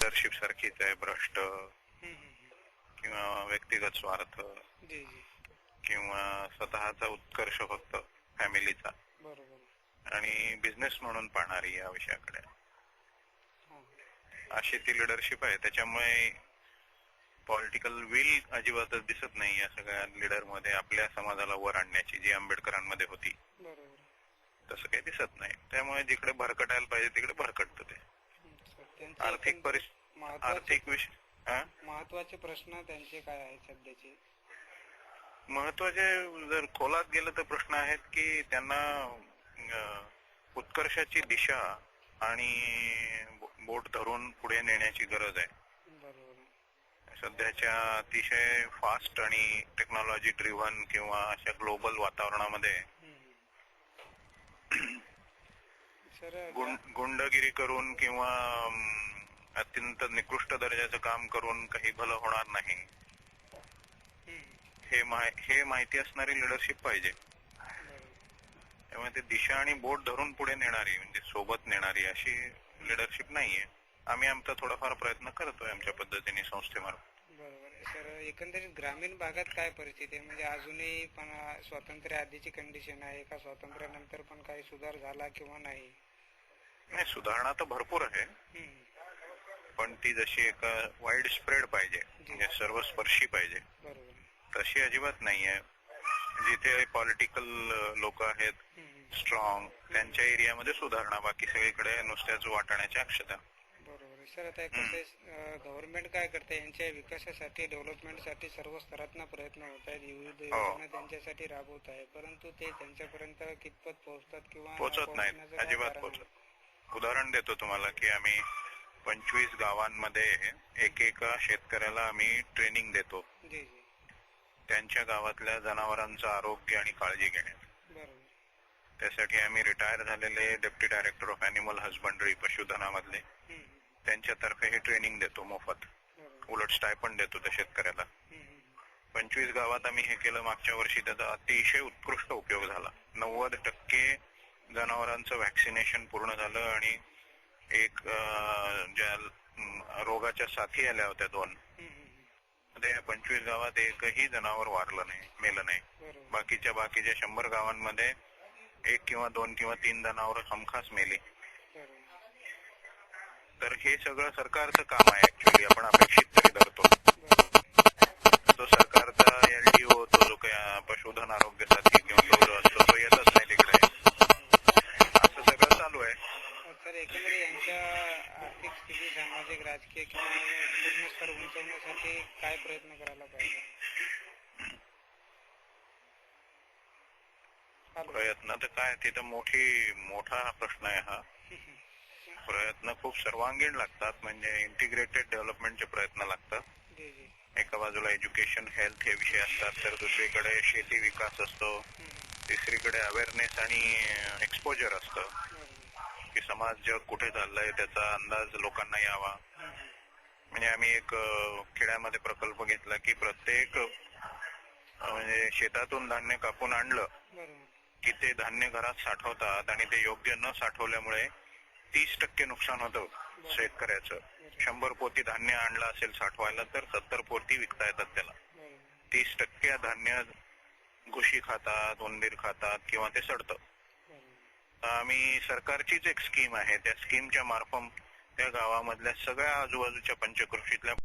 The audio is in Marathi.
लिडरशिप सारखीच आहे, भ्रष्ट किंवा व्यक्तिगत स्वार्थ किंवा स्वतःचा उत्कर्ष फक्त फॅमिलीचा आणि बिझनेस म्हणून पाहणारी या विषयाकडे अशी ती लिडरशिप आहे. त्याच्यामुळे पॉलिटिकल विल अजिबातच दिसत नाही या सगळ्या लीडर मध्ये आपल्या समाजाला वर आणण्याची, जी आंबेडकरांमध्ये होती तसं काही दिसत नाही. त्यामुळे जिकडे भरकटायला पाहिजे तिकडे भरकटत ते. आर्थिक विषय महत्वाचे प्रश्न त्यांचे काय आहेत सध्याचे? महत्वाचे जर खोलात गेलं तर प्रश्न आहेत की त्यांना उत्कर्षाची दिशा आणि बोट धरून पुढे नेण्याची गरज आहे. सध्याच्या अतिशय फास्ट आणि टेक्नॉलॉजी ड्रिव्हन किंवा अशा ग्लोबल वातावरणामध्ये गुंडगिरी करून किंवा अत्यंत निकृष्ट दर्जाचं काम करून काही भलं होणार नाही हे माहिती असणारी लिडरशिप पाहिजे. त्यामुळे ते दिशा आणि बोट धरून पुढे नेणारी, म्हणजे सोबत नेणारी अशी लिडरशिप नाहीये. आम्ही आमचा थोडाफार प्रयत्न करतोय आमच्या पद्धतीने संस्थेमार्फत. बरोबर सर, एकंदरीत ग्रामीण भागात काय परिस्थिती आहे? म्हणजे अजूनही पण स्वातंत्र्य आधीची कंडिशन आहे का स्वातंत्र्यानंतर पण काही सुधार झाला किंवा नाही? नाही, सुधारणा तर भरपूर आहे, पण ती जशी एक वाईड स्प्रेड पाहिजे, म्हणजे सर्वस्पर्शी पाहिजे, तशी अजिबात नाहीये. जिथे पॉलिटिकल लोक आहेत स्ट्रॉंग त्यांच्या एरियामध्ये सुधारणा, बाकी सगळीकडे नुसत्याच वाटण्याची अक्षता. बरोबर सर, आता गव्हर्नमेंट काय करते यांच्या विकासासाठी, डेव्हलपमेंटसाठी सर्व स्तरातून प्रयत्न होत आहेत, विविध योजना त्यांच्यासाठी राबवत आहे, परंतु ते त्यांच्यापर्यंत कितपत पोहोचतात किंवा पोहोचत नाहीत, अजिबात पोहोचत. उदाहरण देतो तुम्हाला की आम्ही 25 गावांमध्ये एकेका शेतकऱ्याला आम्ही ट्रेनिंग देतो त्यांच्या गावातल्या जनावरांचं आरोग्य आणि काळजी घेण्यात. त्यासाठी आम्ही रिटायर झालेले deputy director of animal husbandry पशुधनामधले त्यांच्यातर्फे हे ट्रेनिंग देतो मोफत, उलट स्टायपंड देतो त्या शेतकऱ्याला. 25 गावात आम्ही हे केलं. मागच्या वर्षी त्याचा अतिशय उत्कृष्ट उपयोग झाला. 90% जनावरांचं व्हॅक्सिनेशन पूर्ण झालं आणि एक ज्या रोगाच्या साथी आल्या होत्या 2, त्या 25 गावात एकही जनावर वारलं नाही, मेलं नाही. बाकीच्या 100 गावांमध्ये 1 किंवा 2 किंवा 3 जनावर हमखास मेली. तर हे सगळं सरकारचं काम आहे ऍक्च्युअली, आपण अपेक्षित तरी धरतो. तो सरकारचा LDO, तो जो काही पशुधन आरोग्य साथी किंवा तो असतो तो येतच नाही तिकडे. असं सगळं चालू आहे. तर एकंदरीत यांच्या आर्थिक स्थिती, सामाजिक, राजकीय किंवा पूर्ण स्तर उंचवण्यासाठी काय प्रयत्न करायला पाहिजे? प्रयत्न तर काय, तिथं मोठा प्रश्न आहे हा. प्रयत्न खूप सर्वांगीण लागतात, म्हणजे इंटिग्रेटेड डेव्हलपमेंटचे प्रयत्न लागतात. एका बाजूला एज्युकेशन, हेल्थ हे विषय असतात, तर दुसरीकडे शेती विकास असतो, तिसरीकडे अवेअरनेस आणि एक्सपोजर असतं की समाज जग कुठे चाललंय त्याचा अंदाज लोकांना यावा. म्हणजे आम्ही एक खेड्यामध्ये प्रकल्प घेतला की प्रत्येक म्हणजे शेतातून धान्य कापून आणलं की ते धान्य घरात साठवतात आणि ते योग्य न साठवल्यामुळे 30% नुकसान होतं शेतकऱ्याचं. 100 पोती धान्य आणलं असेल साठवायला तर 70 पोती विकता येतात त्याला. 30% धान्य घुशी खातात, उंदीर खातात किंवा ते सडतं. आम्ही सरकारचीच एक स्कीम आहे, त्या स्कीमच्या मार्फत त्या गावामधल्या सगळ्या आजूबाजूच्या पंचकृषीतल्या